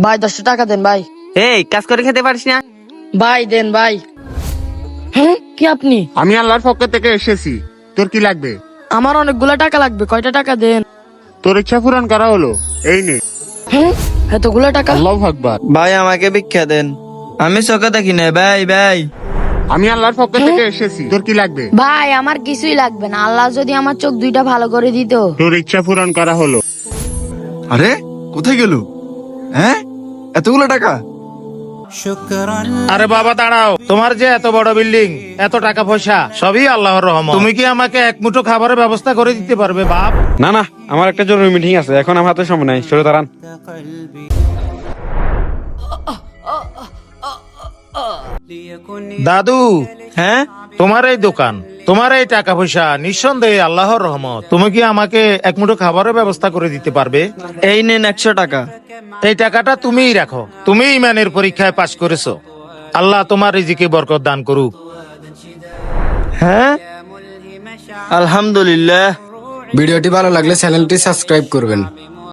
ভাই 10 টাকা দেন ভাই। এই কাজ করে খেতে পারিস না? ভাই দেন ভাই। হ্যাঁ কি আপনি? আমি আল্লাহর পক্ষ থেকে এসেছি, তোর কি লাগবে? আমার অনেকগুলা টাকা লাগবে, কয়টা টাকা দেন? তোর ইচ্ছা পূরণ করা হলো, এই নে। হ্যাঁ এতগুলা টাকা? আল্লাহু আকবার। ভাই আমাকে ভিক্ষা দেন, আমি চোখে দেখি না ভাই ভাই। আমি আল্লাহর পক্ষ থেকে এসেছি, তোর কি লাগবে? ভাই আমার কিছুই লাগবে না, আল্লাহ যদি আমার চোখ দুইটা ভালো করে দিত। তোর ইচ্ছা পূরণ করা হলো। আরে কোথায় গেল? হ্যাঁ, এতগুলো টাকা? আরে বাবা দাঁড়াও, তোমার যে এত বড় বিল্ডিং, এত টাকা পয়সা, সবই আল্লাহর রহমত। তুমি কি আমাকে এক মুঠো খাবারের ব্যবস্থা করে দিতে পারবে বাপ? না না, আমার একটা জরুরি মিটিং আছে, এখন আমার হাতে সময় নাই, সরে দাঁড়ান। দাদু, হ্যাঁ তোমার এই দোকান, তোমার এই টাকা পয়সা নিঃসন্দেহে আল্লাহর রহমত। তুমি কি আমাকে এক মুঠো খাবারের ব্যবস্থা করে দিতে পারবে? এই নেন 100 টাকা। এই টাকাটা তুমিই রাখো, তুমি ইমানের পরীক্ষায় পাশ করেছো। আল্লাহ তোমার রিজিকে বরকত দান করুক। হ্যাঁ আলহামদুলিল্লাহ। ভিডিওটি ভালো লাগলে চ্যানেলটি সাবস্ক্রাইব করবেন।